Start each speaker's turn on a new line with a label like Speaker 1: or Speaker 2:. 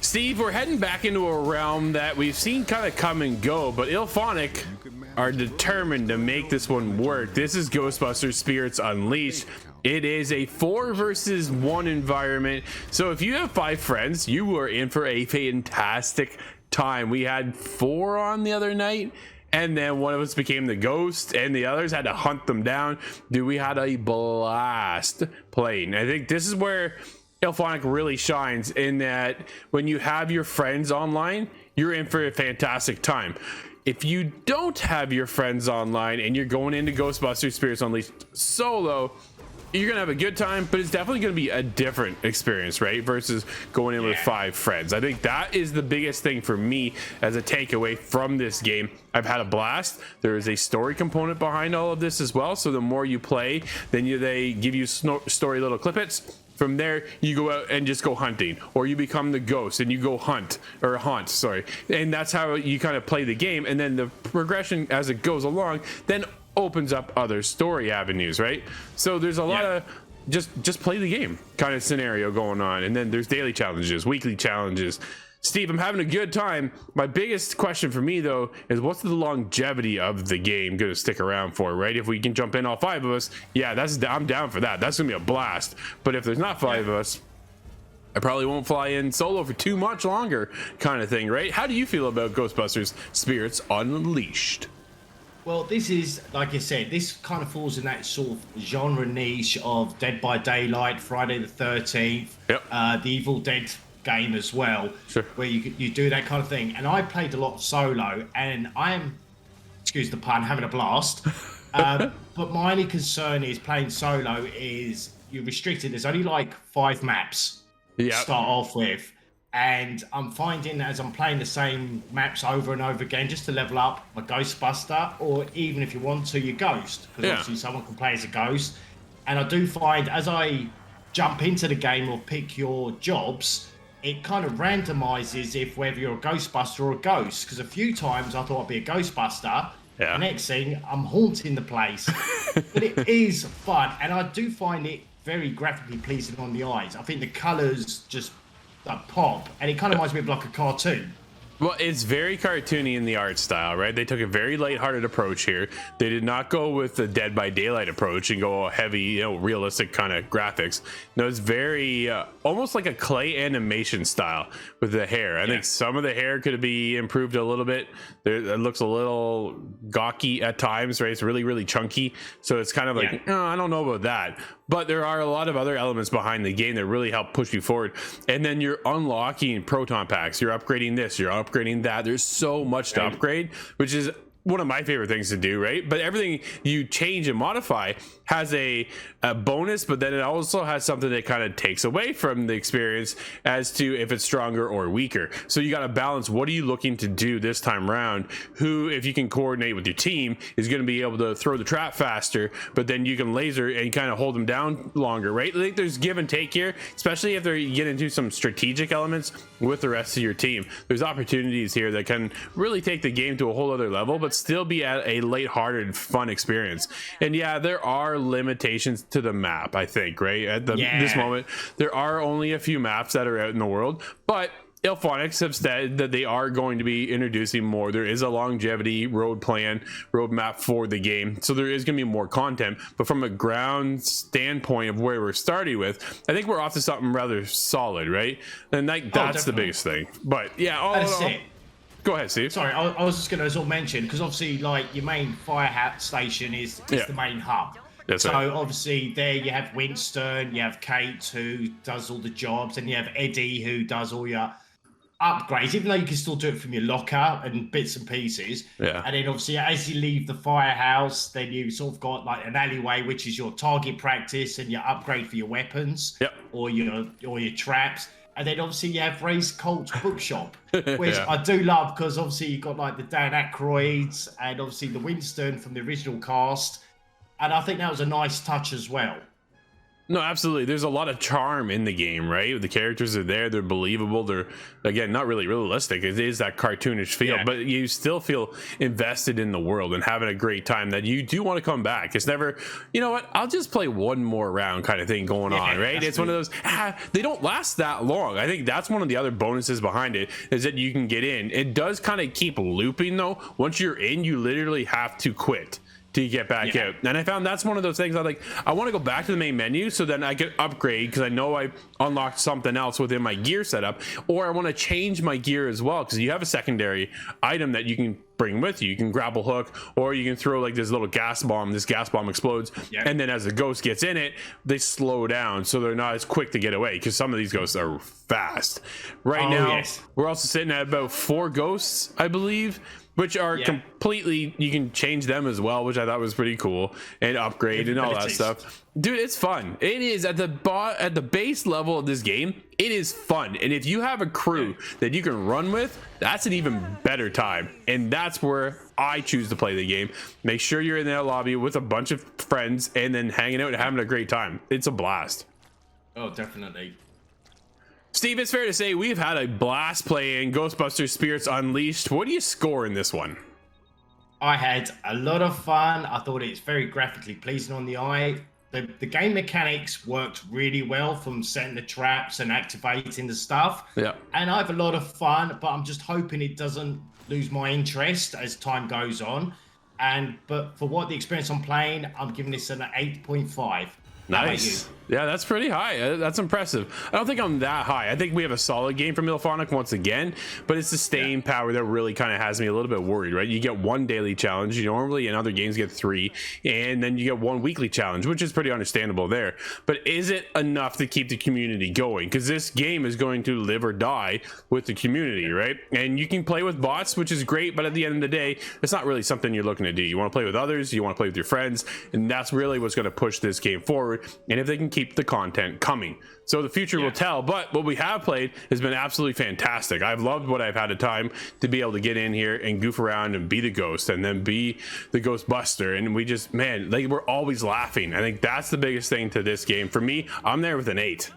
Speaker 1: Steve, we're heading back into a realm that we've seen kind of come and go, but Ilphonic are determined to make this one work. This is Ghostbusters Spirits Unleashed. It is a 4 versus 1 environment. So if you have 5 friends, you are in for a fantastic time. We had 4 on the other night, and then one of us became the ghost, and the others had to hunt them down. Dude, we had a blast playing. I think this is where Ilphonic really shines, in that when you have your friends online, you're in for a fantastic time. If you don't have your friends online and you're going into Ghostbusters Spirits Unleashed solo, you're gonna have a good time, but it's definitely gonna be a different experience, right? Versus going in with 5 friends. I think that is the biggest thing for me as a takeaway from this game. I've had a blast. There is a story component behind all of this as well. So the more you play, then they give you story little clippets. From there, you go out and just go hunting, or you become the ghost and you go haunt, sorry. And that's how you kind of play the game. And then the progression as it goes along then opens up other story avenues, right? So there's a lot of just play the game kind of scenario going on. And then there's daily challenges, weekly challenges. Steve, I'm having a good time. My biggest question for me, though, is what's the longevity of the game going to stick around for, right? If we can jump in all 5 of us, I'm down for that. That's going to be a blast. But if there's not 5 of us, I probably won't fly in solo for too much longer kind of thing, right? How do you feel about Ghostbusters Spirits Unleashed?
Speaker 2: Well, this is, like I said, this kind of falls in that sort of genre niche of Dead by Daylight, Friday the 13th, the Evil Dead game as well, where you do that kind of thing. And I played a lot solo, and I am, excuse the pun, having a blast. But my only concern is playing solo is you're restricted. There's only like 5 maps to start off with. And I'm finding as I'm playing the same maps over and over again, just to level up my Ghostbuster, or even if you want to, your Ghost, because obviously someone can play as a Ghost. And I do find as I jump into the game or pick your jobs, it kind of randomizes if whether you're a Ghostbuster or a Ghost. Because a few times I thought I'd be a Ghostbuster. The next thing, I'm haunting the place. But it is fun, and I do find it very graphically pleasing on the eyes. I think the colors just pop, and it kind of reminds me of like a cartoon.
Speaker 1: Well, it's very cartoony in the art style, right? They took a very lighthearted approach here. They did not go with the Dead by Daylight approach and go heavy, realistic kind of graphics. No, it's very almost like a clay animation style with the hair. I think some of the hair could be improved a little bit. It looks a little gawky at times, right? It's really, really chunky. So it's kind of like, I don't know about that. But there are a lot of other elements behind the game that really help push you forward. And then you're unlocking proton packs. You're upgrading this. You're upgrading that. There's so much to upgrade, which is one of my favorite things to do, right? But everything you change and modify has a bonus, but then it also has something that kind of takes away from the experience as to if it's stronger or weaker. So you got to balance, what are you looking to do this time around? Who, if you can coordinate with your team, is going to be able to throw the trap faster, but then you can laser and kind of hold them down longer, right? I think there's give and take here, especially if you get into some strategic elements with the rest of your team. There's opportunities here that can really take the game to a whole other level, but still be at a lighthearted, fun experience. And there are limitations to the map, I think, right? At this moment, there are only a few maps that are out in the world, but Ilphonics have said that they are going to be introducing more. There is a longevity roadmap for the game, so there is going to be more content. But from a ground standpoint of where we're starting with, I think we're off to something rather solid, right? And that's the biggest thing. But
Speaker 2: that's it.
Speaker 1: Go ahead, Steve.
Speaker 2: Sorry, I was just going to sort of mention, because obviously, like, your main fire station is the main hub.
Speaker 1: That's
Speaker 2: so
Speaker 1: right.
Speaker 2: obviously there you have Winston, you have Kate who does all the jobs, and you have Eddie who does all your upgrades, even though you can still do it from your locker and bits and pieces. And then obviously as you leave the firehouse, then you sort of got like an alleyway, which is your target practice and your upgrade for your weapons or your traps. And then obviously you have Ray's Colt's bookshop, which I do love, because obviously you've got like the Dan Aykroyds and obviously the Winston from the original cast. And I think that was a nice touch as well.
Speaker 1: No, absolutely. There's a lot of charm in the game, right? The characters are there, they're believable, they're, again, not really realistic. It is that cartoonish feel, but you still feel invested in the world and having a great time that you do want to come back. It's never, you know what, I'll just play one more round kind of thing going on, right? It's one of those, they don't last that long. I think that's one of the other bonuses behind it, is that you can get in. It does kind of keep looping though. Once you're in, you literally have to quit to get back out. And I found that's one of those things I want to go back to the main menu so then I can upgrade, because I know I unlocked something else within my gear setup, or I want to change my gear as well, because you have a secondary item that you can bring with you. You can grapple hook, or you can throw like this little gas bomb. This gas bomb explodes, and then as the ghost gets in it, they slow down so they're not as quick to get away, because some of these ghosts are fast. Right now, we're also sitting at about 4 ghosts, I believe, which are completely, you can change them as well, which I thought was pretty cool, and upgrade and all that stuff. Dude, it's fun. It is at the base level of this game. It is fun, and if you have a crew that you can run with, that's an even better time. And that's where I choose to play the game. Make sure you're in that lobby with a bunch of friends and then hanging out and having a great time. It's a blast.
Speaker 2: Oh, definitely.
Speaker 1: Steve, it's fair to say we've had a blast playing Ghostbusters Spirits Unleashed. What do you score in this one?
Speaker 2: I had a lot of fun. I thought it's very graphically pleasing on the eye. The game mechanics worked really well, from setting the traps and activating the stuff. Yeah. And I have a lot of fun, but I'm just hoping it doesn't lose my interest as time goes on. But for what the experience I'm playing, I'm giving this an 8.5.
Speaker 1: Nice. Yeah, that's pretty high. That's impressive. I don't think I'm that high. I think we have a solid game from Ilphonic once again, but it's the staying power that really kind of has me a little bit worried, right? You get 1 daily challenge. You normally in other games get 3, and then you get 1 weekly challenge, which is pretty understandable there. But is it enough to keep the community going? Because this game is going to live or die with the community, right? And you can play with bots, which is great, but at the end of the day, it's not really something you're looking to do. You want to play with others, you want to play with your friends, and that's really what's going to push this game forward. And if they can keep the content coming, so the future will tell. But what we have played has been absolutely fantastic. I've loved what I've had a time to be able to get in here and goof around and be the ghost and then be the Ghostbuster, and we just, man, like, we're always laughing. I think that's the biggest thing to this game for me. I'm there with an 8.